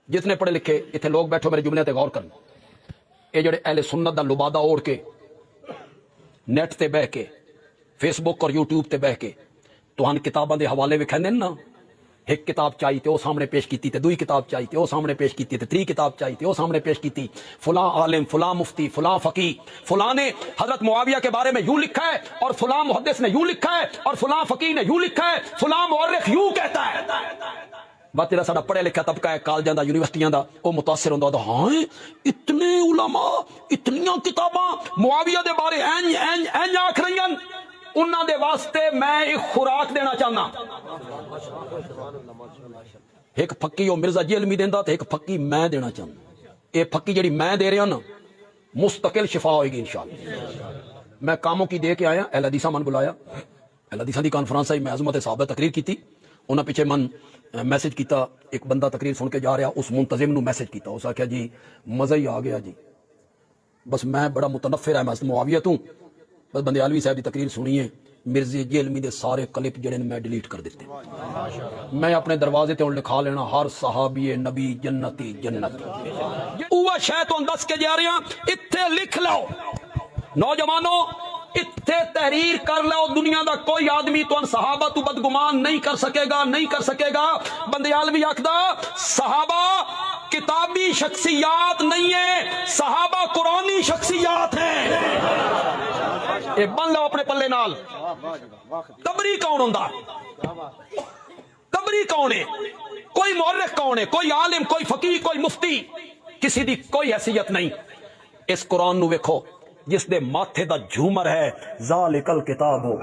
جتنے پڑھے لکھے اتنے لوگ بیٹھو میرے جملے تے غور کرنا. یہ جڑے اہل سنت دا لبادہ اوڑھ کے نیٹ تے بہ کے فیس بک اور یوٹیوب تے بہ کے تہان کتاباں دے حوالے وکھاندے نا. ایک کتاب چاہیے تے وہ سامنے پیش کیتی تے دوئی کتاب چاہیے تے وہ سامنے پیش کیتی تے تری کتاب چاہیے تے وہ سامنے پیش کیتی. فلاں عالم، فلاں مفتی، فلاں فقی، فلاں نے حضرت معاویہ کے بارے میں یوں لکھا ہے اور فلاں محدث نے یوں لکھا ہے اور فلاں فقی نے یوں لکھا ہے، فلاں مورخ یوں کہتا ہے. بات تیرا ساڈا پڑھیا لکھا طبقہ ہے کالجاں دا، یونیورسٹیاں دا، وہ متاثر ہوندا ہے ہاں اتنے علماء اتنیاں کتاباں معاویہ دے بارے اینج آکھ رہی ہیں. انہاں دے واسطے میں ایک خوراک دینا چاہنا. ایک پھکی وہ مرزا جی علمی دیندا تے ایک پھکی میں دینا چاہنا. یہ پھکی جڑی میں دے رہا نا مستقل شفا ہوئے گی انشاءاللہ. میں کاموں کی دے کے آیا، اہل حدیثاں من بلایا، اہل حدیثاں دی کانفرنس آئی، میں عظمت صحابہ تقریر کیتی. انہاں پیچھے من میسج کیتا، ایک بندہ تقریر سن کے جا رہا، اس منتظم نو میسج کیتا، اس آخیا جی مزہ ہی آ گیا جی، بس میں بڑا متنفر ہے میں معاویہ تو بس بندیالوی صاحب دی تقریر سنی ہے، مرزے جی علمی دے سارے کلپ جڑے میں ڈیلیٹ کر دیتے. میں اپنے دروازے تے لکھا لینا ہر صحابی نبی جنتی جنتی. اوہ شے تو دس کے جا رہے ہیں اتھے لکھ لو نوجوانوں، اتھے تحریر کر لو. دنیا دا کوئی آدمی تو ان صحابہ تو بدگمان نہیں کر سکے گا، نہیں کر سکے گا. بندیالوی آکھدا صحابہ کتابی شخصیات نہیں ہیں، صحابہ قرآنی شخصیات ہیں. اے بن لو اپنے پلے نال. تبری کون ہوندا؟ تبری کون ہے؟ کوئی مورخ کون ہے؟ کوئی عالم، کوئی فقیہ، کوئی مفتی، کسی دی کوئی حیثیت نہیں. اس قرآن نو ویکھو جس دے ماتھے دا جھومر ہے ذالک الکتاب ہو،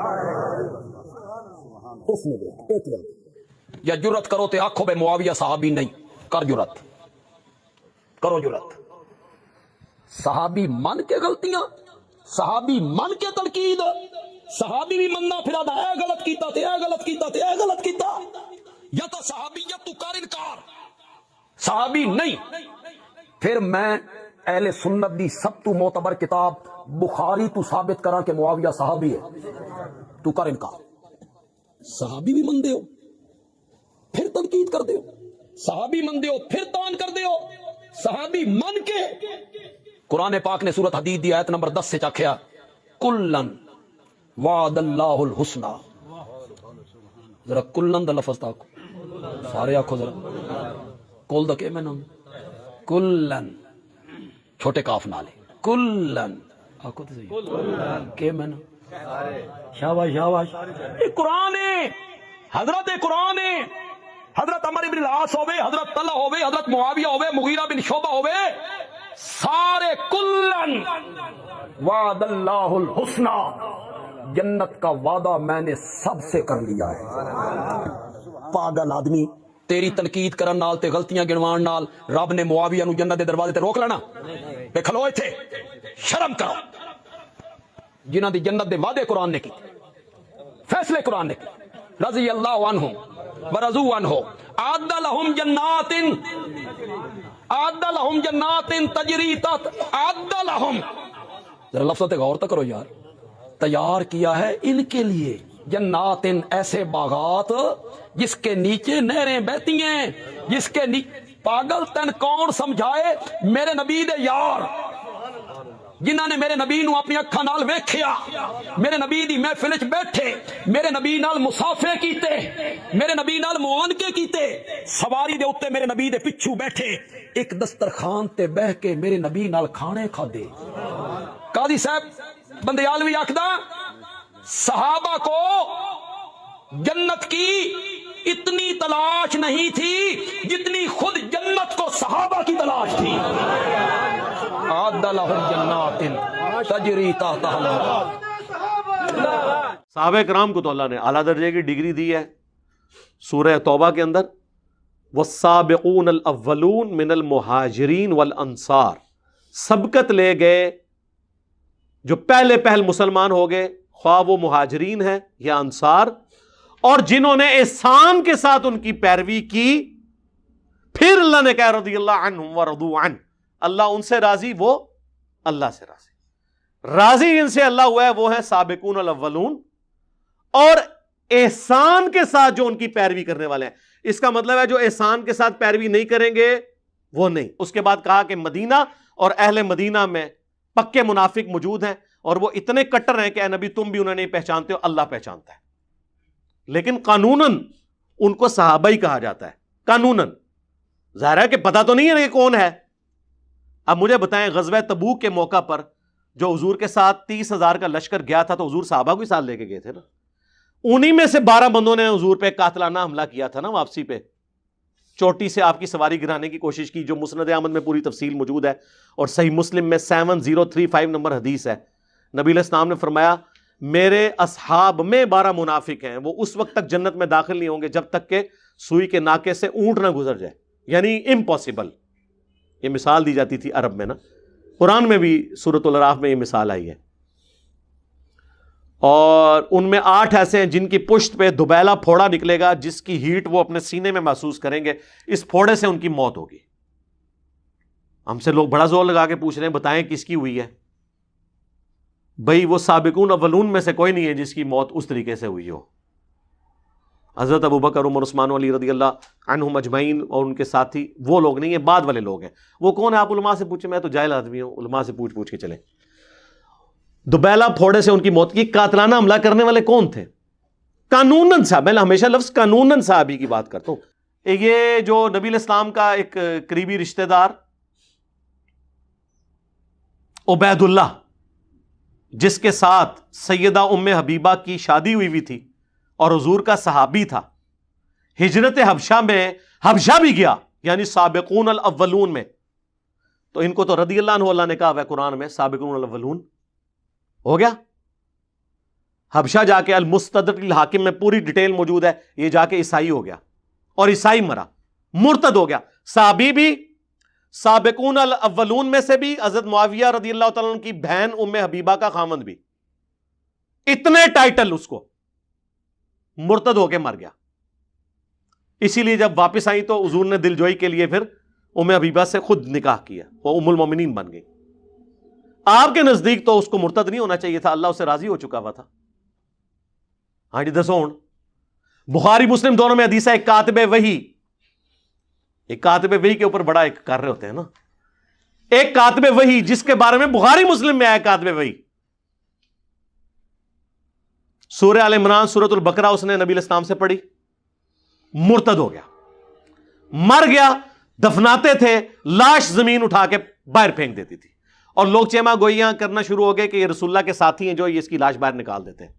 اس میں دیکھ ایک بات. یا جرت کرو تے آکھو بے معاویہ صحابی نہیں، کر جرت، کرو جرت. صحابی من کے غلطیاں، صحابی من کے تنقید، صحابی بھی مننا پھرا دا اے غلط کیتا تے اے غلط کیتا تے اے غلط کیتا. یا تو صحابیت تو کر انکار، صحابی نہیں. پھر میں اہل سنت دی سب تو معتبر کتاب بخاری تو ثابت کراں کہ معاویہ صحابی ہے، تو کر انکار. صحابی بھی من دے ہو پھر تنقید کر دے ہو، صحابی من دے ہو پھر تان کر دے ہو. صحابی من کے قرآن پاک نے سورۃ حدید دی آیت نمبر 10 سے چاکھیا کلن وعد اللہ الحسنى. ذرا کلن دا لفظ تاکو سارے آکھو ذرا کل دا کہ میں نام کلن چھوٹے کاف نالے کلن آکھو تو صحیح کہ میں نام. شاباش شاباش. یہ قرآن ہے، حضرت قرآن ہے. حضرت عمر بن العاص ہوئے، حضرت طلحہ ہوئے، حضرت معاویہ ہوئے، مغیرہ بن شعبہ ہوئے، سارے کلن وعد اللہ الحسنى، جنت کا وعدہ میں نے سب سے کر لیا ہے. پاگل آدمی تیری تنقید کرن نال تے غلطیاں گنوان نال رب نے معاویہ نو جنت دے دروازے تے روک لینا؟ بے کھلو ایتھے، شرم کرو. جنہاں دی جنت دے وعدے قرآن نے کی، فیصلے قرآن نے کی. رضی اللہ عنہم ورضوا عنہ اعد لهم جنات تجری تحت اعد لهم. ذرا لفظ تے غور تو کرو یار. تیار کیا ہے ان کے لیے جنات، ایسے باغات جس کے نیچے نہریں بہتی ہیں، جس کے پاگل تن کون سمجھائے؟ میرے نبی دے یار جنہاں نے میرے نبی نو اپنی اکھاں نال ویکھیا، میرے نبی دی محفل وچ بیٹھے، میرے نبی نال مصافحے کیتے، میرے نبی نال معانقے کیتے، سواری دے اوتے میرے نبی دے پچھو بیٹھے، ایک دسترخوان تے بہ کے میرے نبی نال کھانے کھادے. قاضی صاحب بندیالوی آکھدا صحابہ کو جنت کی اتنی تلاش نہیں تھی جتنی خود جنت کو صحابہ کی تلاش تھی. اعد لهم جنات تجری تحتها الانہار. صحابہ کرام کو تو اللہ نے اعلیٰ درجے کی ڈگری دی ہے. سورہ توبہ کے اندر والسابقون الاولون من المہاجرین والانصار، سبقت لے گئے جو پہلے پہل مسلمان ہو گئے، خواہ وہ مہاجرین ہیں یا انصار، اور جنہوں نے احسان کے ساتھ ان کی پیروی کی. پھر اللہ نے کہا رضی اللہ عنہم ورضوا عنہ، اللہ ان سے راضی، وہ اللہ سے راضی. راضی جن سے اللہ ہوا ہے وہ ہے سابقون الاولون، اور احسان کے ساتھ جو ان کی پیروی کرنے والے ہیں. اس کا مطلب ہے جو احسان کے ساتھ پیروی نہیں کریں گے وہ نہیں. اس کے بعد کہا کہ مدینہ اور اہل مدینہ میں پکے منافق موجود ہیں اور وہ اتنے کٹر ہیں کہ اے نبی تم بھی انہیں نہیں پہچانتے ہو, اللہ پہچانتا ہے. لیکن قانوناً ان کو صحابہ ہی کہا جاتا ہے, قانوناً. ظاہر ہے کہ پتہ تو نہیں ہے کہ کون ہے. اب مجھے بتائیں, غزوہ تبوک کے موقع پر جو حضور کے ساتھ 30,000 کا لشکر گیا تھا تو حضور صحابہ کو ہی ساتھ لے کے گئے تھے نا. انہی میں سے 12 بندوں نے حضور پہ قاتلانہ حملہ کیا تھا نا واپسی پہ, چوٹی سے آپ کی سواری گرانے کی کوشش کی, جو مسند احمد میں پوری تفصیل موجود ہے اور صحیح مسلم میں 7035 نمبر حدیث ہے. نبی علیہ السلام نے فرمایا میرے اصحاب میں 12 منافق ہیں, وہ اس وقت تک جنت میں داخل نہیں ہوں گے جب تک کہ سوئی کے ناکے سے اونٹ نہ گزر جائے. یعنی امپاسبل. یہ مثال دی جاتی تھی عرب میں نا, قرآن میں بھی سورۃ الاعراف میں یہ مثال آئی ہے. اور ان میں 8 ایسے ہیں جن کی پشت پہ دبیلا پھوڑا نکلے گا جس کی ہیٹ وہ اپنے سینے میں محسوس کریں گے, اس پھوڑے سے ان کی موت ہوگی. ہم سے لوگ بڑا زور لگا کے پوچھ رہے ہیں بتائیں کس کی ہوئی ہے. بھئی وہ سابقون اولون میں سے کوئی نہیں ہے جس کی موت اس طریقے سے ہوئی ہو. حضرت ابوبکر عمر عثمان علی رضی اللہ عنہم اجمعین اور ان کے ساتھی وہ لوگ نہیں ہیں, بعد والے لوگ ہیں. وہ کون ہے آپ علماء سے پوچھیں, میں تو جاہل آدمی ہوں, علماء سے پوچھ کے چلیں. دوبیلا پھوڑے سے ان کی موت کی. قاتلانہ حملہ کرنے والے کون تھے؟ قانوناً صاحب, میں ہمیشہ لفظ قانوناً صحابی کی بات کرتا ہوں. یہ جو نبی علیہ السلام کا ایک قریبی رشتہ دار عبید اللہ, جس کے ساتھ سیدہ ام حبیبہ کی شادی ہوئی تھی اور حضور کا صحابی تھا, ہجرت حبشہ میں حبشہ بھی گیا, یعنی سابقون الاولون میں. تو ان کو تو رضی اللہ عنہ اللہ نے کہا ہے قرآن میں, سابقون الاولون ہو گیا. حبشہ جا کے المستدرک الحاکم میں پوری ڈیٹیل موجود ہے, یہ جا کے عیسائی ہو گیا اور عیسائی مرا, مرتد ہو گیا. صحابی بھی, سابقون الاولون میں سے بھی, حضرت معاویہ رضی اللہ تعالیٰ عنہ کی بہن ام حبیبہ کا خامند بھی. اتنے ٹائٹل اس کو, مرتد ہو کے مر گیا. اسی لیے جب واپس آئی تو حضور نے دل جوئی کے لیے پھر ام حبیبہ سے خود نکاح کیا, وہ ام المومنین بن گئی. آپ کے نزدیک تو اس کو مرتد نہیں ہونا چاہیے تھا, اللہ اس سے راضی ہو چکا ہوا تھا. ہاں جی دسو ہوں. بخاری مسلم دونوں میں حدیث ہے, ایک کاتب وحی, ایک کاتب وحی کے اوپر بڑا ایک کر رہے ہوتے ہیں نا, ایک کاتب وحی جس کے بارے میں بخاری مسلم میں آیا کاتب وحی. سورہ آل عمران, سورۃ البقرہ اس نے نبی علیہ السلام سے پڑھی, مرتد ہو گیا, مر گیا. دفناتے تھے, لاش زمین اٹھا کے باہر پھینک دیتی تھی, اور لوگ چیما گوئیاں کرنا شروع ہو گئے کہ یہ رسول اللہ کے ساتھی ہیں جو یہ اس کی لاش باہر نکال دیتے ہیں.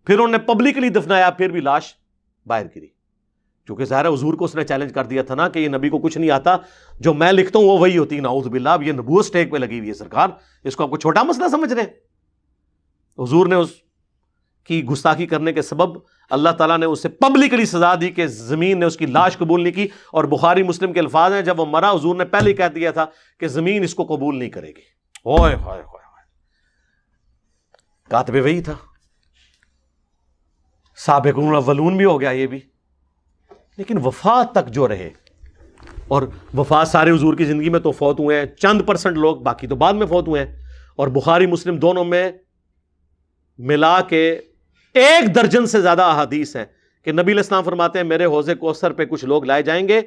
پھر انہوں نے پبلکلی دفنایا, پھر بھی لاش باہر گری, کیونکہ ظاہر حضور کو اس نے چیلنج کر دیا تھا نا کہ یہ نبی کو کچھ نہیں آتا, جو میں لکھتا ہوں وہ وہی ہوتی. نعوذ باللہ, اب یہ نبوت سٹیک پہ لگی ہوئی ہے سرکار, اس کو آپ کو چھوٹا مسئلہ سمجھ رہے ہیں. حضور نے اس کی گستاخی کرنے کے سبب اللہ تعالیٰ نے اسے پبلکلی سزا دی کہ زمین نے اس کی لاش قبول نہیں کی. اور بخاری مسلم کے الفاظ ہیں, جب وہ مرا حضور نے پہلے ہی کہہ دیا تھا کہ زمین اس کو قبول نہیں کرے گی. اوئے ہوئے ہوئے, کاتب وہی تھا. سابقون الاولون بھی ہو گیا یہ بھی, لیکن وفات تک جو رہے, اور وفات سارے حضور کی زندگی میں تو فوت ہوئے ہیں, چند % لوگ, باقی تو بعد میں فوت ہوئے ہیں. اور بخاری مسلم دونوں میں ملا کے 1 درجن سے زیادہ احادیث ہیں کہ نبی علیہ السلام فرماتے ہیں میرے حوض کوثر پہ کچھ لوگ لائے جائیں گے,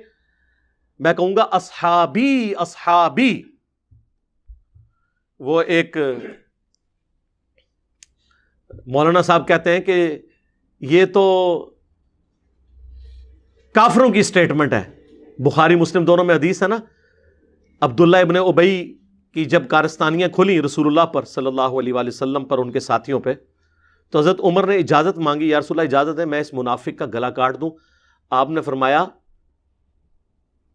میں کہوں گا اصحابی اصحابی. وہ ایک مولانا صاحب کہتے ہیں کہ یہ تو کافروں کی سٹیٹمنٹ ہے. بخاری مسلم دونوں میں حدیث ہے نا, عبداللہ ابن ابی کی جب کارستانیاں کھلی رسول اللہ پر صلی اللہ علیہ وآلہ وسلم پر, ان کے ساتھیوں پہ, تو حضرت عمر نے اجازت مانگی, یا رسول اللہ اجازت ہے میں اس منافق کا گلا کاٹ دوں. آپ نے فرمایا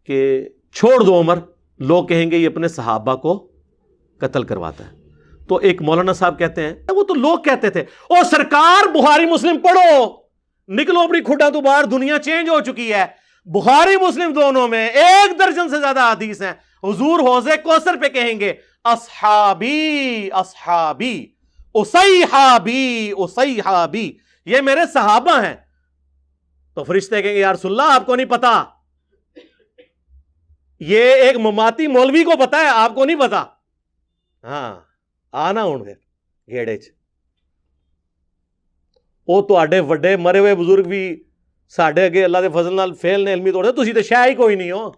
کہ چھوڑ دو عمر, لوگ کہیں گے یہ اپنے صحابہ کو قتل کرواتا ہے. تو ایک مولانا صاحب کہتے ہیں وہ تو لوگ کہتے تھے او سرکار بخاری مسلم پڑھو, نکلو اپنی کھڈا تو باہر, دنیا چینج ہو چکی ہے. بخاری مسلم دونوں میں 1 درجن سے زیادہ حدیث ہیں. حضور حوض کوثر پہ کہیں گے اصحابی اصحابی اصیحابی اصیحابی, یہ میرے صحابہ ہیں. تو فرشتے کہیں گے یا رسول اللہ آپ کو نہیں پتا, یہ ایک مماتی مولوی کو پتا ہے, آپ کو نہیں پتا. ہاں آنا ہوں گے گھیڑے چ, وہ تواڈے وڈے مرے ہوئے بزرگ بھی ساڈے اگے اللہ دے فضل نال فیل نے علمی طور تے, تسی تے شے ہی کوئی نہیں ہو.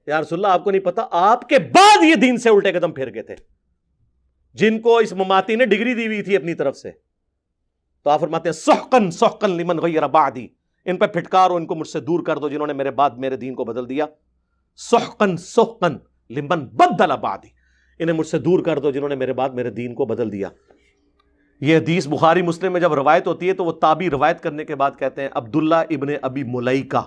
یا رسول اللہ آپ کو نہیں پتا آپ کے بعد یہ دین سے الٹے قدم پھیر گئے تھے جن کو اس مماتی نے ڈگری دی ہوئی تھی اپنی طرف سے. تو آپ فرماتے ہیں سحقن سحقن لمن غیر بعدی، ان پہ پھٹکارو، ان کو مجھ سے دور کر دو جنہوں نے میرے بعد میرے دین کو بدل دیا. سحقن سحقن لمن بدل بعدی، انہیں مجھ سے دور کر دو جنہوں نے میرے بعد میرے دین کو بدل دیا. یہ حدیث بخاری مسلم میں جب روایت ہوتی ہے تو وہ تابعی روایت کرنے کے بعد کہتے ہیں عبداللہ ابن ابی ملیکہ،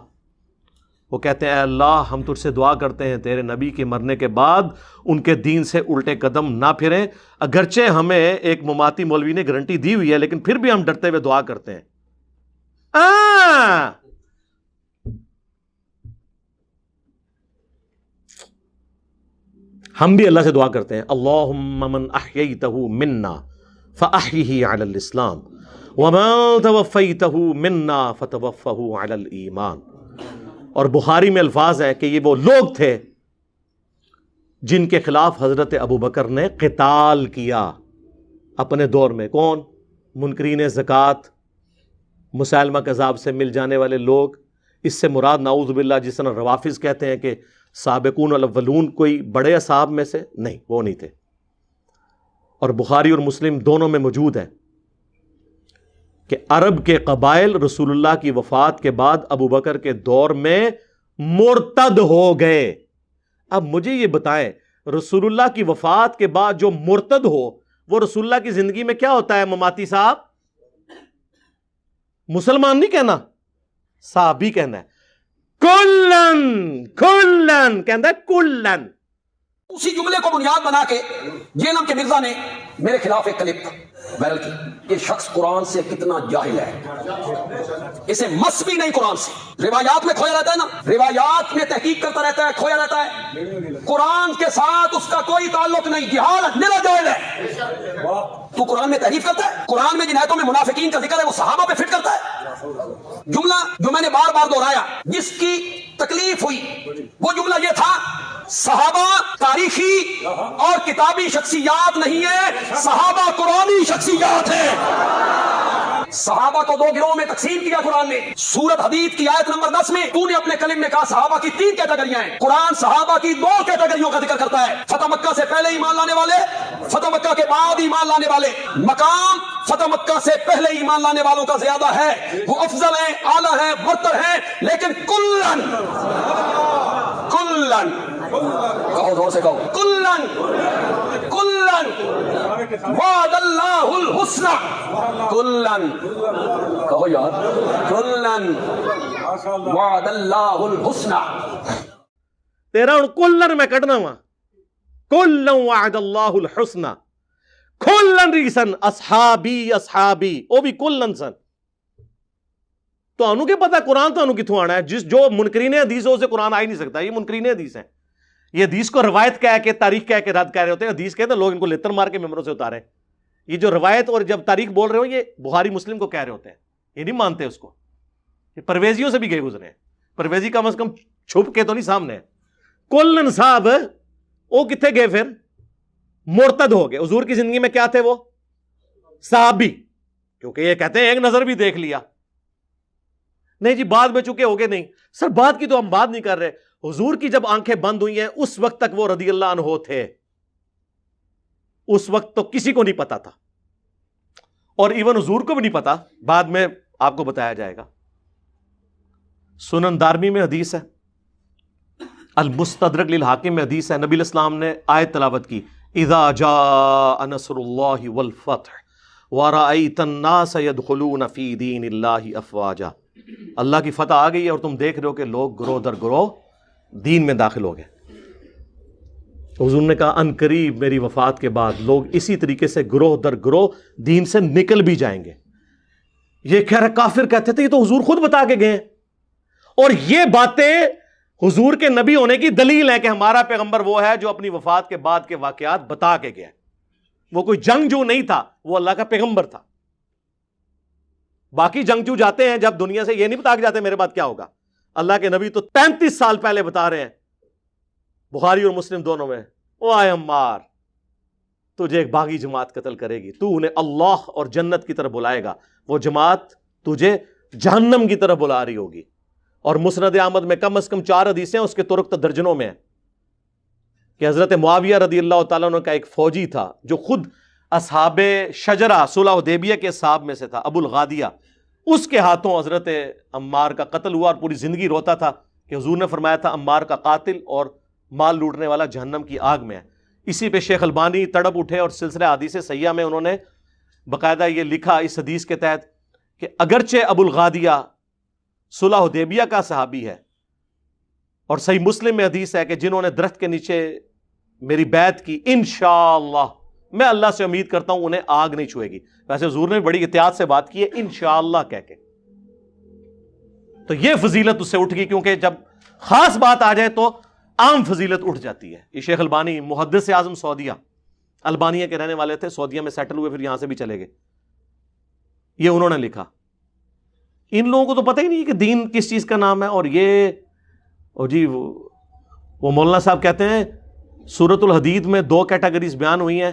وہ کہتے ہیں اے اللہ ہم تجھ سے دعا کرتے ہیں تیرے نبی کے مرنے کے بعد ان کے دین سے الٹے قدم نہ پھریں، اگرچہ ہمیں ایک مماتی مولوی نے گارنٹی دی ہوئی ہے لیکن پھر بھی ہم ڈرتے ہوئے دعا کرتے ہیں. ہم بھی اللہ سے دعا کرتے ہیں اللہم من احییتہ منا فاحیہ علی الاسلام ومن توفیتہ منا فتوفہ علی الایمان. اور بخاری میں الفاظ ہے کہ یہ وہ لوگ تھے جن کے خلاف حضرت ابوبکر نے قتال کیا اپنے دور میں. کون؟ منکرین زکوٰۃ، مسلمہ کذاب سے مل جانے والے لوگ. اس سے مراد نعوذ باللہ جس طرح روافظ کہتے ہیں کہ سابقون الاولون کوئی بڑے اصحاب میں سے نہیں، وہ نہیں تھے. اور بخاری اور مسلم دونوں میں موجود ہے کہ عرب کے قبائل رسول اللہ کی وفات کے بعد ابوبکر کے دور میں مرتد ہو گئے. اب مجھے یہ بتائیں رسول اللہ کی وفات کے بعد جو مرتد ہو وہ رسول اللہ کی زندگی میں کیا ہوتا ہے؟ مماتی صاحب، مسلمان نہیں کہنا، صحابی کہنا ہے. کلن کلن کہنا ہے، کلن. اسی جملے کو بنیاد بنا کے جیلم کے مرزا نے میرے خلاف ایک کلپ وائرل کی. یہ شخص قرآن سے کتنا جاہل ہے، اسے مس بھی نہیں قرآن سے. روایات میں کھویا رہتا ہے نا، روایات میں تحقیق کرتا رہتا ہے، کھویا رہتا ہے. قرآن کے ساتھ اس کا کوئی تعلق نہیں، جہالت میرا جاہل ہے. تو قرآن میں تحریف کرتا ہے، قرآن میں جن آیتوں میں منافقین کا ذکر ہے وہ صحابہ پہ فٹ کرتا ہے. جملہ جو میں نے بار بار دہرایا جس کی تکلیف ہوئی وہ جملہ یہ تھا صحابہ تاریخی اور کتابی شخصیات نہیں ہے، صحابہ قرآنی شخصیات ہیں. صحابہ کو دو گروہوں میں تقسیم کیا قرآن نے. سورت حدید کی آیت نمبر 10 میں تو نے اپنے کلم میں کہا صحابہ کی 3 کیٹیگریاں ہیں. قرآن صحابہ کی 2 کیٹیگریوں کا ذکر کرتا ہے، فتح مکہ سے پہلے ایمان لانے والے، فتح مکہ کے بعد ایمان لانے والے. مقام فتح مکہ سے پہلے ایمان لانے والوں کا زیادہ ہے، وہ افضل ہیں، اعلیٰ ہیں، برتر ہیں. لیکن کلن کلن کہو، زور سے کہو، کلن کلن وعد اللہ الحسنى. کلن کہو یار، کلن وعد اللہ الحسنى. تیرا ہوں کلن میں کٹنا وا، کلن وعد اللہ الحسنى، کلن ریسن اصحابی اصحابی، وہ بھی کلن سن. تو انہوں کے پتا قرآن تو انہوں کتوں آنا ہے؟ جو منکرین حدیث ہو اسے قرآن آ ہی نہیں سکتا. یہ منکرین حدیث ہیں، یہ حدیث کو روایت کہہ کے تاریخ کہہ کے رد کہہ رہے ہوتے ہیں. حدیث کہتے ہیں لوگ ان کو لیتر مار کے ممبروں سے اتارے. یہ جو روایت اور جب تاریخ بول رہے ہو یہ بخاری مسلم کو کہہ رہے ہوتے ہیں، یہ نہیں مانتے اس کو. یہ پرویزیوں سے بھی گئے گزرے ہیں، پرویزی کم از کم چھپ کے تو نہیں سامنے ہے. کلن صاحب وہ کتنے گئے؟ پھر مرتد ہو گئے. حضور کی زندگی میں کیا تھے وہ؟ صحابی. کیونکہ یہ کہتے ہیں ایک نظر بھی دیکھ لیا. نہیں جی بعد میں چکے ہو گئے. نہیں سر، بعد کی تو ہم بات نہیں کر رہے. حضور کی جب آنکھیں بند ہوئی ہیں اس وقت تک وہ رضی اللہ عنہ تھے. اس وقت تو کسی کو نہیں پتا تھا، اور ایون حضور کو بھی نہیں پتا. بعد میں آپ کو بتایا جائے گا. سنن دارمی میں حدیث ہے، المستدرک للحاکم میں حدیث ہے، نبی علیہ السلام نے آیت تلاوت کی اذا جاء نصر اللہ والفتح ورأیت الناس يدخلون فی دین اللہ افواجا. اللہ کی فتح آ گئی ہے اور تم دیکھ رہے ہو کہ لوگ گروہ در گروہ دین میں داخل ہو گئے. حضور نے کہا ان قریب میری وفات کے بعد لوگ اسی طریقے سے گروہ در گروہ دین سے نکل بھی جائیں گے. یہ کہہ رہے کافر کہتے تھے یہ تو حضور خود بتا کے گئے ہیں، اور یہ باتیں حضور کے نبی ہونے کی دلیل ہے کہ ہمارا پیغمبر وہ ہے جو اپنی وفات کے بعد کے واقعات بتا کے گیا. وہ کوئی جنگجو نہیں تھا، وہ اللہ کا پیغمبر تھا. باقی جنگجو جاتے ہیں جب دنیا سے، یہ نہیں بتا کے جاتے میرے بعد کیا ہوگا. اللہ کے نبی تو 33 سال پہلے بتا رہے ہیں، بخاری اور مسلم دونوں میں، او آئے عمار تجھے ایک باغی جماعت قتل کرے گی، تو انہیں اللہ اور جنت کی طرف بلائے گا، وہ جماعت تجھے جہنم کی طرف بلا رہی ہوگی. اور مسند احمد میں کم از کم 4 حدیثیں، اس کے طرق تو درجنوں میں ہیں. کہ حضرت معاویہ رضی اللہ تعالیٰ عنہ کا ایک فوجی تھا جو خود اصحاب شجرہ صلح حدیبیہ کے اصحاب میں سے تھا، ابو الغادیہ، اس کے ہاتھوں حضرت عمار کا قتل ہوا، اور پوری زندگی روتا تھا کہ حضور نے فرمایا تھا عمار کا قاتل اور مال لوٹنے والا جہنم کی آگ میں ہے۔ اسی پہ شیخ البانی تڑپ اٹھے اور سلسلہ حدیث صحیحہ میں انہوں نے باقاعدہ یہ لکھا اس حدیث کے تحت کہ اگرچہ ابو الغادیہ صلح حدیبیہ کا صحابی ہے، اور صحیح مسلم میں حدیث ہے کہ جنہوں نے درخت کے نیچے میری بیعت کی انشاءاللہ میں اللہ سے امید کرتا ہوں انہیں آگ نہیں چھوئے گی۔ ویسے حضور نے بڑی احتیاط سے بات کی ہے انشاءاللہ کہہ کے، تو یہ فضیلت اس سے اٹھ گئی، کیونکہ جب خاص بات آ جائے تو عام فضیلت اٹھ جاتی ہے۔ یہ شیخ البانی محدث اعظم سعودیہ، البانیہ کے رہنے والے تھے، سعودیہ میں سیٹل ہوئے، پھر یہاں سے بھی چلے گئے، یہ انہوں نے لکھا۔ ان لوگوں کو تو پتہ ہی نہیں کہ دین کس چیز کا نام ہے، اور یہ جی وہ مولانا صاحب کہتے ہیں سورۃ الحدید میں 2 کیٹیگریز بیان ہوئی ہیں،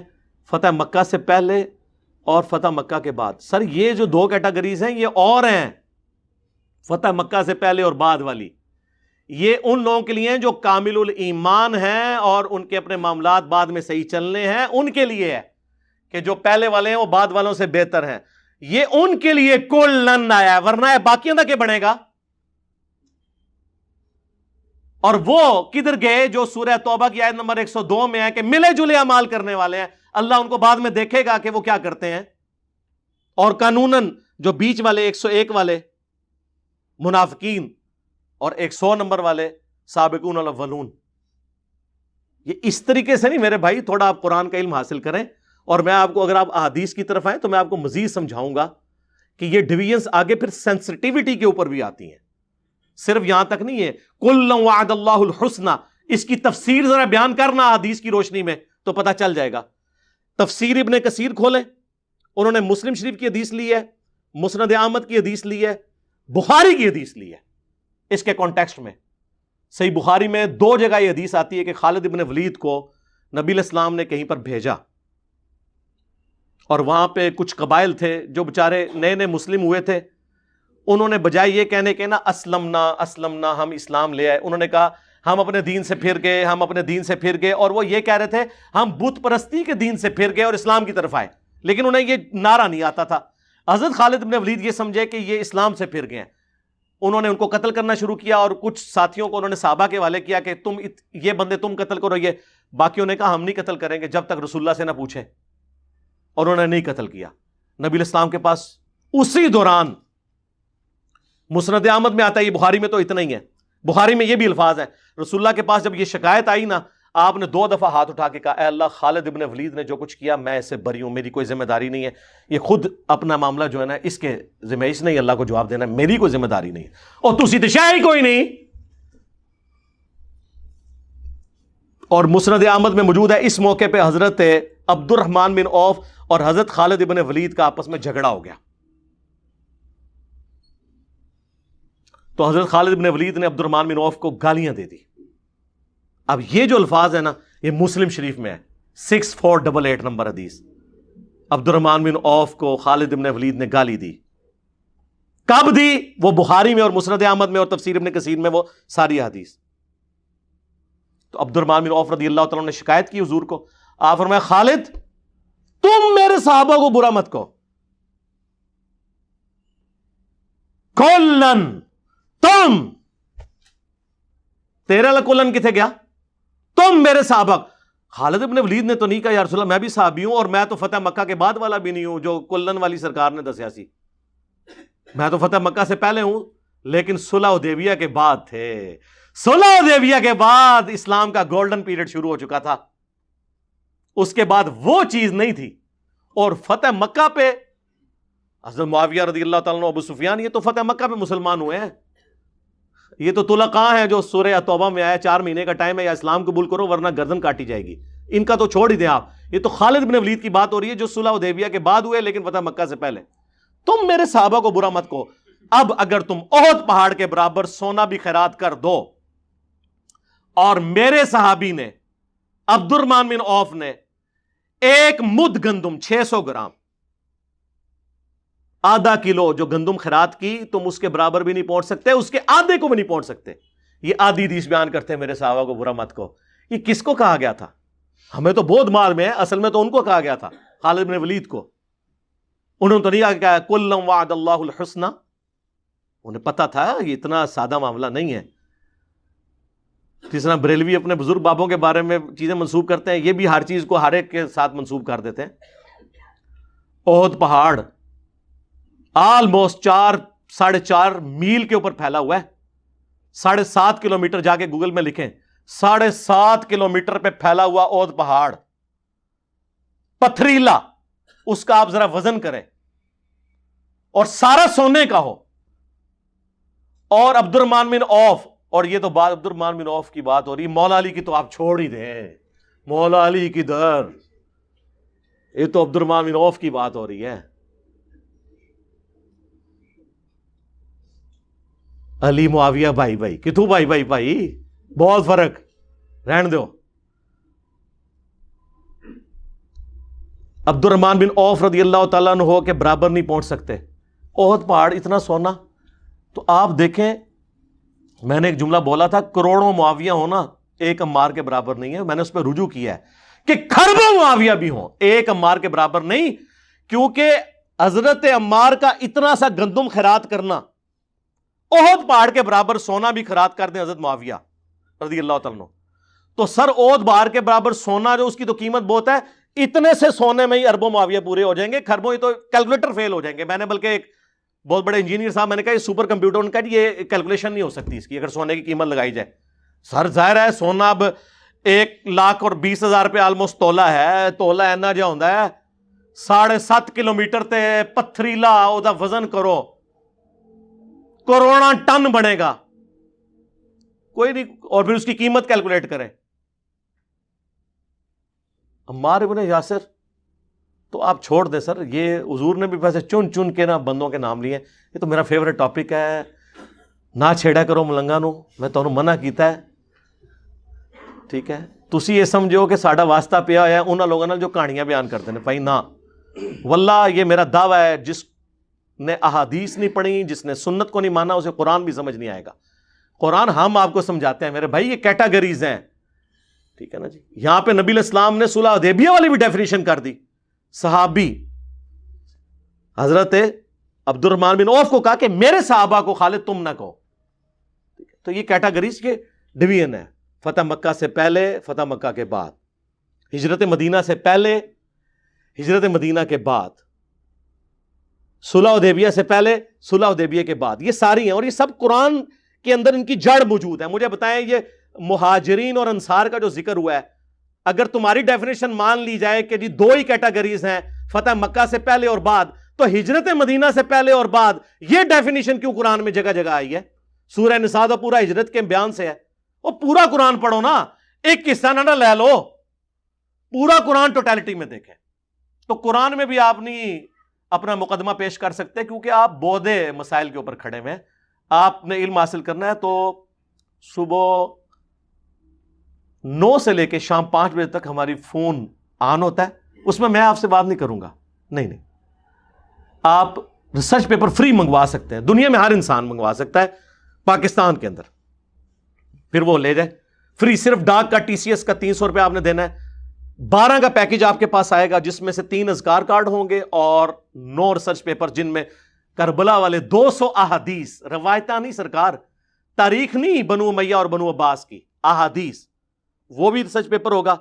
فتح مکہ سے پہلے اور فتح مکہ کے بعد۔ سر یہ جو 2 کیٹیگریز ہیں یہ اور ہیں، فتح مکہ سے پہلے اور بعد والی، یہ ان لوگوں کے لیے ہیں جو کامل الایمان ہیں اور ان کے اپنے معاملات بعد میں صحیح چلنے ہیں، ان کے لیے ہے کہ جو پہلے والے ہیں وہ بعد والوں سے بہتر ہیں، یہ ان کے لیے کلن آیا ہے، ورنہ ہے باقیوں کا کیا بنے گا؟ اور وہ کدھر گئے جو سورہ توبہ کی آیت نمبر 102 میں ہے کہ ملے جلے اعمال کرنے والے ہیں، اللہ ان کو بعد میں دیکھے گا کہ وہ کیا کرتے ہیں، اور قانوناً جو بیچ والے 101 والے منافقین اور 100 نمبر والے سابقون الاولون، یہ اس طریقے سے نہیں میرے بھائی، تھوڑا آپ قرآن کا علم حاصل کریں، اور میں آپ کو اگر آپ احادیث کی طرف آئیں تو میں آپ کو مزید سمجھاؤں گا کہ یہ ڈویژنز آگے پھر سینسٹیوٹی کے اوپر بھی آتی ہیں، صرف یہاں تک نہیں ہے کُلًا وعد اللہ الحسنى، اس کی تفسیر ذرا بیان کرنا حدیث کی روشنی میں تو پتہ چل جائے گا۔ تفسیر ابن کثیر کھولیں، انہوں نے مسلم شریف کی حدیث لی ہے، مسند احمد کی حدیث لی ہے، بخاری کی حدیث لی ہے، اس کے کانٹیکسٹ میں صحیح بخاری میں 2 جگہ یہ حدیث آتی ہے کہ خالد ابن ولید کو نبی علیہ السلام نے کہیں پر بھیجا، اور وہاں پہ کچھ قبائل تھے جو بےچارے نئے نئے مسلم ہوئے تھے، انہوں نے بجائے یہ کہنے کے نا اسلمنا ہم اسلام لے آئے، انہوں نے کہا ہم اپنے دین سے پھر گئے، اور وہ یہ کہہ رہے تھے ہم بت پرستی کے دین سے پھر گئے اور اسلام کی طرف آئے، لیکن انہیں یہ نعرہ نہیں آتا تھا۔ حضرت خالد بن ولید یہ سمجھے کہ یہ اسلام سے پھر گئے ہیں، انہوں نے ان کو قتل کرنا شروع کیا، اور کچھ ساتھیوں کو انہوں نے صحابہ کے حوالے کیا کہ تم یہ بندے تم قتل کرو، یہ باقیوں نے کہا ہم نہیں قتل کریں گے جب تک رسول اللہ سے نہ پوچھیں، اور انہوں نے نہیں قتل کیا۔ نبی علیہ السلام کے پاس اسی دوران مسند احمد میں آتا ہے، یہ بخاری میں تو اتنا ہی ہے، بخاری میں یہ بھی الفاظ ہے، رسول اللہ کے پاس جب یہ شکایت آئی نا، آپ نے 2 دفعہ ہاتھ اٹھا کے کہا اے اللہ خالد ابن ولید نے جو کچھ کیا میں اس سے بری ہوں، میری کوئی ذمہ داری نہیں ہے، یہ خود اپنا معاملہ جو ہے نا اس کے ذمہ، اس نے اللہ کو جواب دینا، میری کوئی ذمہ داری نہیں ہے، اور تسی تو شاید کوئی نہیں۔ اور مسند احمد میں موجود ہے اس موقع پہ حضرت عبد الرحمن بن عوف اور حضرت خالد ابن ولید کا آپس میں جھگڑا ہو گیا، تو حضرت خالد بن ولید نے عبد الرحمن بن عوف کو گالیاں دے دی۔ اب یہ جو الفاظ ہے نا یہ مسلم شریف میں ہے، 6488 نمبر حدیث، عبد الرحمن بن عوف کو خالد بن ولید نے گالی دی، کب دی؟ وہ بخاری میں اور مسند احمد میں اور تفسیر ابن کثیر میں وہ ساری حدیث۔ تو عبد الرحمن بن عوف رضی اللہ تعالیٰ نے شکایت کی حضور کو، آپ فرمایا خالد تم میرے صحابہ کو برا مت کہو، کلن تم، تیرا کلن کتنے گیا؟ تم میرے صحابہ۔ خالد ابن ولید نے تو نہیں کہا یا رسول اللہ میں بھی صحابی ہوں، اور میں تو فتح مکہ کے بعد والا بھی نہیں ہوں جو کلن والی سرکار نے دسیا سی، میں تو فتح مکہ سے پہلے ہوں، لیکن صلح حدیبیہ کے بعد تھے، صلح حدیبیہ کے بعد اسلام کا گولڈن پیریڈ شروع ہو چکا تھا، اس کے بعد وہ چیز نہیں تھی۔ اور فتح مکہ پہ حضرت معاویہ رضی اللہ تعالیٰ عنہ، ابو سفیان، یہ تو فتح مکہ پہ مسلمان ہوئے ہیں، یہ تو طلقاء ہیں جو سورہ توبہ میں آیا 4 مہینے کا ٹائم ہے، یا اسلام قبول کرو ورنہ گردن کاٹی جائے گی، ان کا تو چھوڑ ہی دیں آپ، یہ تو خالد بن ولید کی بات ہو رہی ہے جو صلح حدیبیہ کے بعد ہوئے لیکن فتح مکہ سے پہلے۔ تم میرے صحابہ کو برا مت کہو، اب اگر تم احد پہاڑ کے برابر سونا بھی خیرات کر دو، اور میرے صحابی نے عبد الرحمن بن عوف نے 1 مد گندم 600 گرام، آدھا کلو جو گندم خیرات کی، تم اس کے برابر بھی نہیں پہنچ سکتے، اس کے آدھے کو بھی نہیں پہنچ سکتے۔ یہ آدھی حدیث بیان کرتے ہیں میرے صحابہ کو برا مت کہو، یہ کس کو کہا گیا تھا؟ ہمیں تو بودھ مار میں ہے، اصل میں تو ان کو کہا گیا تھا، خالد بن ولید کو. انہوں نے تو نہیں کہا کل وعد اللہ الحسنى، انہیں پتا تھا یہ اتنا سادہ معاملہ نہیں ہے. جس طرح بریلوی اپنے بزرگ بابوں کے بارے میں چیزیں منسوب کرتے ہیں، یہ بھی ہر چیز کو ہر ایک کے ساتھ منسوب کر دیتے ہیں. احد پہاڑ آلموسٹ 4.5 میل کے اوپر پھیلا ہوا ہے. 7.5 کلومیٹر، جا کے گوگل میں لکھیں 7.5 کلومیٹر پہ پھیلا ہوا احد پہاڑ پتھریلا، اس کا آپ ذرا وزن کریں، اور سارا سونے کا ہو. اور عبد الرحمن بن عوف، اور یہ تو بات عبد الرحمن بن عوف کی بات ہو رہی ہے، مولا علی کی تو آپ چھوڑ ہی دیں، مولا علی کی در، یہ تو عبد الرحمن بن عوف کی بات ہو رہی ہے. علی معاویہ بھائی کتوں بھائی بہت فرق، رہن دو. عبد الرحمن بن عوف رضی اللہ تعالیٰ عنہ کے برابر نہیں پہنچ سکتے. احد پہاڑ اتنا سونا. تو آپ دیکھیں، میں نے ایک جملہ بولا تھا، کروڑوں معاویہ ہونا ایک عمار کے برابر نہیں ہے. میں نے اس پہ رجوع کیا ہے کہ کھربوں معاویہ بھی ہوں ایک عمار کے برابر نہیں، کیونکہ حضرت عمار کا اتنا سا گندم خیرات کرنا، احد پہاڑ کے برابر سونا بھی خیرات کر دیں حضرت معاویہ رضی اللہ تعالیٰ عنہ، تو سر احد پہاڑ کے برابر سونا جو اس کی تو قیمت بہت ہے، اتنے سے سونے میں ہی اربوں معاویہ پورے ہو جائیں گے، کھربوں ہی تو کیلکولیٹر فیل ہو جائیں گے. میں نے بلکہ ایک بہت بڑے انجینئر صاحب، میں نے کہا یہ سپر کمپیوٹر، ان کا یہ کیلکولیشن نہیں ہو سکتی اس کی اگر سونے کی قیمت لگائی جائے. سر ظاہر ہے سونا اب 1,20,000 پہ آلموسٹ تولا ہے، تولا اینا جا ہوتا ہے 7.5 کلومیٹر تے پتھریلا، او دا وزن کرو کروڑا ٹن بنے گا کوئی نہیں، اور پھر اس کی قیمت کیلکولیٹ کریں. عمار ابن یاسر تو آپ چھوڑ دیں سر، یہ حضور نے بھی ویسے چن کے نا بندوں کے نام لیے. یہ تو میرا فیوریٹ ٹاپک ہے، نہ چھیڑا کرو ملنگا نو، میں تمہیں منع کیتا ہے. ٹھیک ہے، تسی یہ سمجھو کہ ساڈا واسطہ پیا ہوا ہے انہاں لوگوں نال جو کہانیاں بیان کرتے ہیں. بھائی نہ، واللہ یہ میرا دعویٰ ہے، جس نے احادیث نہیں پڑھی، جس نے سنت کو نہیں مانا، اسے قرآن بھی سمجھ نہیں آئے گا. قرآن ہم آپ کو سمجھاتے ہیں میرے بھائی، یہ کیٹاگریز ہیں. ٹھیک ہے نا جی. یہاں پہ نبی علیہ السلام نے صلح حدیبیہ والی بھی ڈیفینیشن کر دی. صحابی حضرت عبد الرحمن بن عوف کو کہا کہ میرے صحابہ کو خالد تم نہ کہو. تو یہ کیٹاگریز کے ڈویژن ہے. فتح مکہ سے پہلے، فتح مکہ کے بعد، ہجرت مدینہ سے پہلے، ہجرت مدینہ کے بعد، صلح حدیبیہ سے پہلے، صلح حدیبیہ کے بعد. یہ ساری ہیں، اور یہ سب قرآن کے اندر ان کی جڑ موجود ہے. مجھے بتائیں، یہ مہاجرین اور انصار کا جو ذکر ہوا ہے، اگر تمہاری ڈیفینیشن مان لی جائے کہ جی 2 ہی کیٹاگریز ہیں، فتح مکہ سے پہلے اور بعد، تو ہجرت مدینہ سے پہلے اور بعد یہ ڈیفینیشن کیوں قرآن میں جگہ جگہ آئی ہے؟ سورہ نساء تو پورا ہجرت کے بیان سے ہے. وہ پورا قرآن پڑھو نا، ایک قصہ نہ لے لو، پورا قرآن ٹوٹیلٹی میں دیکھیں. تو قرآن میں بھی آپ نہیں اپنا مقدمہ پیش کر سکتے، کیونکہ آپ بودے مسائل کے اوپر کھڑے ہوئے ہیں. آپ نے علم حاصل کرنا ہے تو صبح 9 سے لے کے شام 5 بجے تک ہماری فون آن ہوتا ہے. اس میں آپ سے بات نہیں کروں گا، نہیں. آپ ریسرچ پیپر فری منگوا سکتے ہیں، دنیا میں ہر انسان منگوا سکتا ہے، پاکستان کے اندر پھر وہ لے جائے فری. صرف ڈاک کا TCS کا 300 روپے آپ نے دینا ہے. 12 کا پیکج آپ کے پاس آئے گا، جس میں سے 3 اذکار کارڈ ہوں گے اور 9 ریسرچ پیپر، جن میں کربلا والے 200 احادیث، روایتہ نہیں سرکار، تاریخ نہیں بنو امیہ اور بنو عباس کی، احادیث، وہ بھی ریسرچ پیپر ہوگا.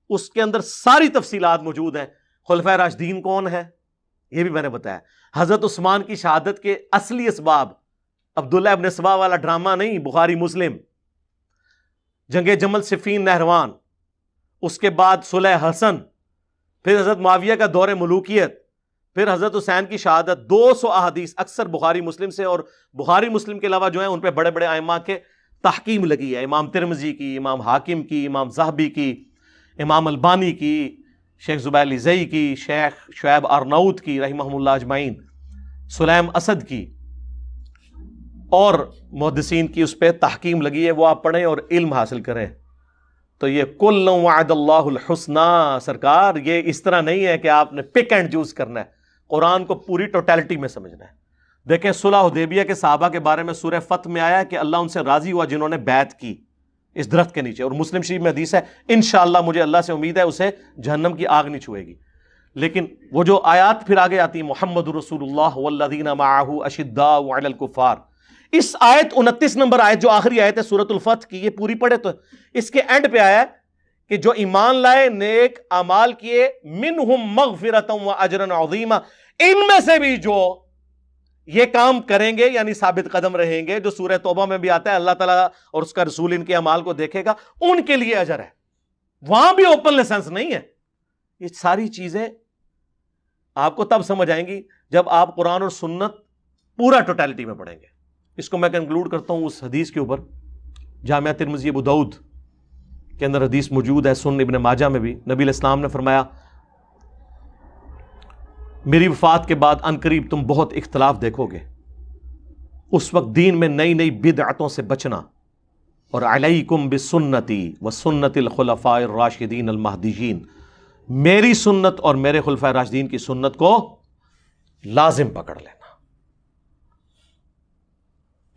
اس کے اندر ساری تفصیلات موجود ہیں. خلفائے راشدین کون ہے یہ بھی میں نے بتایا. حضرت عثمان کی شہادت کے اصلی اسباب، عبداللہ ابن سبا والا ڈرامہ نہیں، بخاری مسلم. جنگ جمل، صفین، نہروان، اس کے بعد صلح حسن، پھر حضرت معاویہ کا دور ملوکیت، پھر حضرت حسین کی شہادت. 200 احادیث اکثر بخاری مسلم سے، اور بخاری مسلم کے علاوہ جو ہیں ان پہ بڑے بڑے ائمہ کے تحقیم لگی ہے. امام ترمذی کی، امام حاکم کی، امام ذہبی کی، امام البانی کی، شیخ زبیر الزئی کی، شیخ شعیب ارناؤت کی رحمہم اللہ اجمعین، سلیم اسد کی، اور محدثین کی اس پہ تحقیم لگی ہے. وہ آپ پڑھیں اور علم حاصل کریں. تو یہ کل وعد اللہ الحسنى سرکار، یہ اس طرح نہیں ہے کہ آپ نے پک اینڈ چوز کرنا ہے، قرآن کو پوری ٹوٹیلٹی میں سمجھنا ہے. دیکھیں صلح حدیبیہ کے صحابہ کے بارے میں سورہ فتح میں آیا ہے کہ اللہ ان سے راضی ہوا جنہوں نے بیعت کی. اس درخت کے نیچے. اور مسلم شریف میں حدیث ہے انشاءاللہ مجھے اللہ سے امید ہے اسے جہنم کی آگ نہیں چھوئے گی. لیکن وہ جو آیات پھر آگے آتی ہیں محمد رسول اللہ والذین معہ اشداء علی الکفار، اس آیت 29 نمبر آیت جو آخری آیت ہے سورۃ الفتح کی، یہ پوری پڑھے تو اس کے اینڈ پہ آیا ہے کہ جو ایمان لائے، نیک اعمال کیے، منہم مغفرۃ و اجر عظیما، ان میں سے بھی جو یہ کام کریں گے یعنی ثابت قدم رہیں گے، جو سورہ توبہ میں بھی آتا ہے اللہ تعالیٰ اور اس کا رسول ان کے اعمال کو دیکھے گا، ان کے لیے اجر ہے. وہاں بھی اوپن لائسنس نہیں ہے. یہ ساری چیزیں آپ کو تب سمجھ آئیں گی جب آپ قرآن اور سنت پورا ٹوٹیلٹی میں پڑھیں گے. اس کو میں کنکلوڈ کرتا ہوں اس حدیث کے اوپر. جامعہ ترمذی ابو داؤد کے اندر حدیث موجود ہے، سنن ابن ماجہ میں بھی. نبی علیہ السلام نے فرمایا میری وفات کے بعد عنقریب تم بہت اختلاف دیکھو گے، اس وقت دین میں نئی نئی بدعتوں سے بچنا، اور علیکم بسنتی وسنت الخلفاء الراشدین المہدیین، میری سنت اور میرے خلفاء راشدین کی سنت کو لازم پکڑ لینا.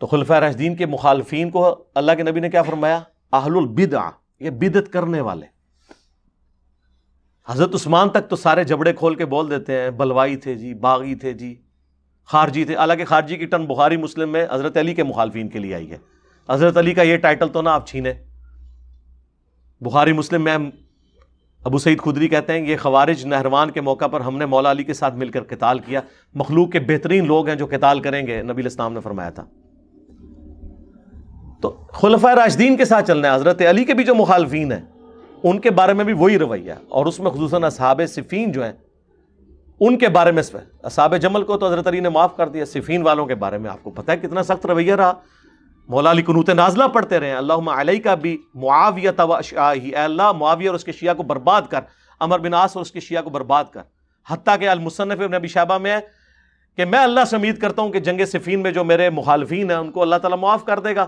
تو خلفاء راشدین کے مخالفین کو اللہ کے نبی نے کیا فرمایا؟ اہل البدع، یہ بدعت کرنے والے. حضرت عثمان تک تو سارے جبڑے کھول کے بول دیتے ہیں بلوائی تھے جی، باغی تھے جی، خارجی تھے. حالانکہ خارجی کی ٹرم بخاری مسلم میں حضرت علی کے مخالفین کے لیے آئی ہے. حضرت علی کا یہ ٹائٹل تو نہ آپ چھینے. بخاری مسلم میں ابو سعید خدری کہتے ہیں یہ خوارج نہروان کے موقع پر ہم نے مولا علی کے ساتھ مل کر قتال کیا. مخلوق کے بہترین لوگ ہیں جو قتال کریں گے، نبی علیہ السلام نے فرمایا تھا. تو خلفاء راشدین کے ساتھ چلنا ہے. حضرت علی کے بھی جو مخالفین ہیں ان کے بارے میں بھی وہی رویہ، اور اس میں خصوصاً اصحاب صفین جو ہیں ان کے بارے میں اصحاب جمل کو تو حضرت علی نے معاف کر دیا. صفین والوں کے بارے میں آپ کو پتہ ہے کتنا سخت رویہ رہا. مولا علی قنوت نازلہ پڑھتے رہے اللہم علیک بمعاویہ و اشیاءہ، اے اللہ معاویہ اور اس کے شیعہ کو برباد کر، عمر بن عاص اور اس کے شیعہ کو برباد کر. حتیٰ کہ المصنف ابن ابی شیبہ میں ہے کہ میں اللہ سے امید کرتا ہوں کہ جنگ صفین میں جو میرے مخالفین ہیں ان کو اللہ تعالیٰ معاف کر دے گا.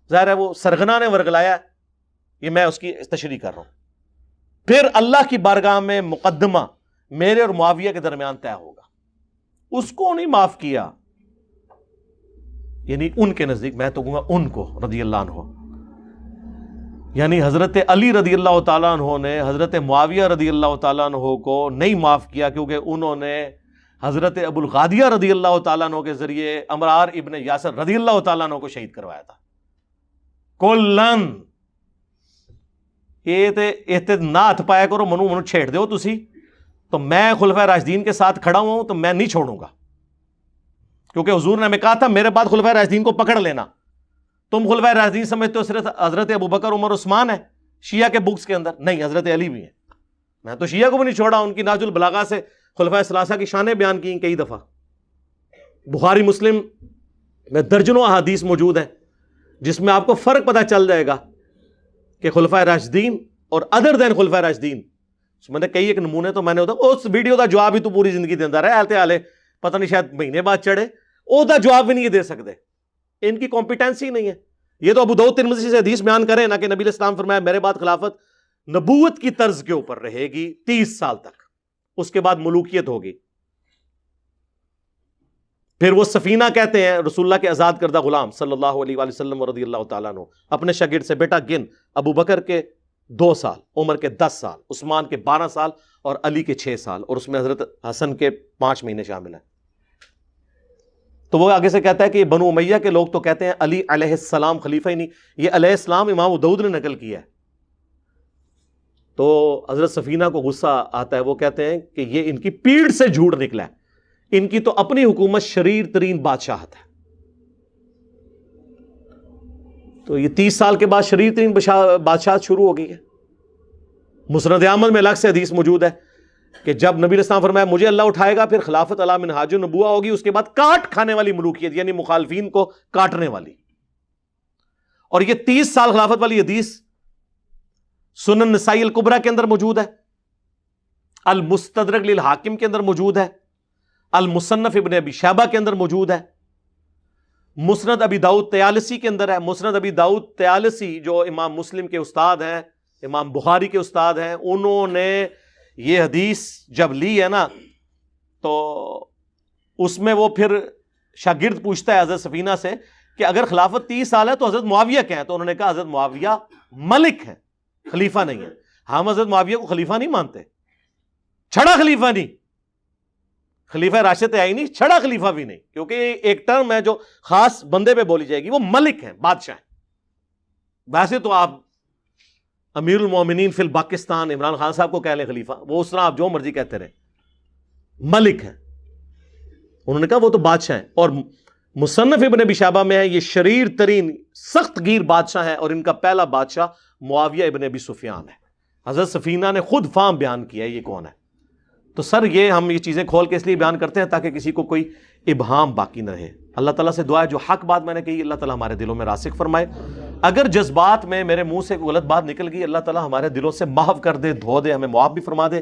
ظاہر ہے وہ سرغنہ نے ورگلایا، یہ میں اس کی تشریح کر رہا ہوں. پھر اللہ کی بارگاہ میں مقدمہ میرے اور معاویہ کے درمیان طے ہوگا. اس کو نہیں معاف کیا، یعنی ان کے نزدیک، میں تو کہوں گا ان کو رضی اللہ عنہ، یعنی حضرت علی رضی اللہ تعالیٰ عنہ نے حضرت معاویہ رضی اللہ تعالیٰ عنہ کو نہیں معاف کیا، کیونکہ انہوں نے حضرت ابو الغادیہ رضی اللہ تعالیٰ عنہ کے ذریعے عمار ابن یاسر رضی اللہ تعالیٰ عنہ کو شہید کروایا تھا. کلن یہ نہ ہاتھ پایا کرو، منو چھیڑ دو تسی، تو میں خلفاء راشدین کے ساتھ کھڑا ہوں تو میں نہیں چھوڑوں گا. کیونکہ حضور نے ہمیں کہا تھا میرے بعد خلفاء راشدین کو پکڑ لینا. تم خلفاء راشدین سمجھتے ہو صرف حضرت ابوبکر عمر عثمان ہے شیعہ کے بکس کے اندر، نہیں، حضرت علی بھی ہیں. میں تو شیعہ کو بھی نہیں چھوڑا. ان کی ناج البلاغہ سے خلفاء ثلاثہ کی شانیں بیان کی کئی دفعہ. بخاری مسلم میں درجنوں احادیث موجود ہیں جس میں آپ کو فرق پتہ چل جائے گا کہ خلفاء راشدین اور ادر دین خلفاء راشدین. میں نے کئی ایک نمونے تو میں نے اس ویڈیو کا جواب ہی تو پوری زندگی دیندہ رہے آلتے آلے، پتہ نہیں شاید مہینے بعد چڑھے، او دا جواب بھی نہیں دے سکتے. ان کی کمپیٹنسی نہیں ہے. یہ تو ابو داؤد ترمذی سے حدیث بیان کریں نا کہ نبی علیہ السلام فرمایا میرے بعد خلافت نبوت کی طرز کے اوپر رہے گی 30 سال تک، اس کے بعد ملوکیت ہوگی. پھر وہ سفینہ کہتے ہیں رسول اللہ کے آزاد کردہ غلام صلی اللہ علیہ وآلہ وسلم رضی اللہ تعالیٰ عنہ اپنے شاگرد سے بیٹا گن، ابو بکر کے 2 سال، عمر کے 10 سال، عثمان کے 12 سال اور علی کے 6 سال، اور اس میں حضرت حسن کے 5 مہینے شامل ہیں. تو وہ آگے سے کہتا ہے کہ بنو امیہ کے لوگ تو کہتے ہیں علی علیہ السلام خلیفہ ہی نہیں. یہ علیہ السلام امام داؤد نے نقل کیا ہے. تو حضرت سفینہ کو غصہ آتا ہے، وہ کہتے ہیں کہ یہ ان کی پیڑ سے جھوٹ نکلا ہے. ان کی تو اپنی حکومت شریر ترین بادشاہت ہے. تو یہ 30 سال کے بعد شریر ترین بادشاہت شروع ہو گئی ہے. مسند احمد میں الگ سے حدیث موجود ہے کہ جب نبی علیہ السلام فرمایا مجھے اللہ اٹھائے گا پھر خلافت علی منہاج النبوہ ہوگی، اس کے بعد کاٹ کھانے والی ملوکیت، یعنی مخالفین کو کاٹنے والی. اور یہ 30 سال خلافت والی حدیث سنن نسائی الکبریٰ کے اندر موجود ہے، المستدرک للحاکم کے اندر موجود ہے، المصنف ابن ابی شیبہ کے اندر موجود ہے، مسند ابی داؤد طیالسی کے اندر ہے. مسند ابی داؤد طیالسی جو امام مسلم کے استاد ہیں، امام بخاری کے استاد ہیں، انہوں نے یہ حدیث جب لی ہے نا تو اس میں وہ پھر شاگرد پوچھتا ہے حضرت سفینہ سے کہ اگر خلافت 30 سال ہے تو حضرت معاویہ کیا ہے؟ تو انہوں نے کہا حضرت معاویہ ملک ہے، خلیفہ نہیں ہے۔ ہم حضرت معاویہ کو خلیفہ نہیں مانتے، چھڑا خلیفہ نہیں، خلیفہ راشد ہے ہی نہیں، چھڑا خلیفہ بھی نہیں، کیونکہ ایک ٹرم ہے جو خاص بندے پہ بولی جائے گی، وہ ملک ہیں، بادشاہ ہیں۔ ویسے تو آپ امیر المومنین فی الپاکستان عمران خان صاحب کو کہہ لیں خلیفہ، وہ اس طرح آپ جو مرضی کہتے رہے، ملک ہیں۔ انہوں نے کہا وہ تو بادشاہ ہیں، اور مصنف ابن ابی شیبہ میں ہے یہ شریر ترین سخت گیر بادشاہ ہے، اور ان کا پہلا بادشاہ معاویہ ابن ابی سفیان ہے۔ حضرت سفینہ نے خود فام بیان کیا ہے یہ کون ہے۔ تو سر یہ ہم یہ چیزیں کھول کے اس لیے بیان کرتے ہیں تاکہ کسی کو کوئی ابہام باقی نہ رہے۔ اللہ تعالیٰ سے دعا ہے جو حق بات میں نے کہی اللہ تعالیٰ ہمارے دلوں میں راسخ فرمائے، اگر جذبات میں میرے منہ سے غلط بات نکل گئی اللہ تعالیٰ ہمارے دلوں سے محو کر دے، دھو دے، ہمیں معاف بھی فرما دے،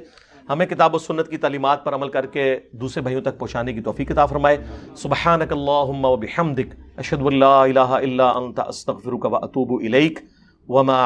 ہمیں کتاب و سنت کی تعلیمات پر عمل کر کے دوسرے بھائیوں تک پہنچانے کی توفیق عطا فرمائے۔ سبحانک اللہم و بحمدک اشہد ان لا الہ الا انت استغفرک و اتوب الیک وما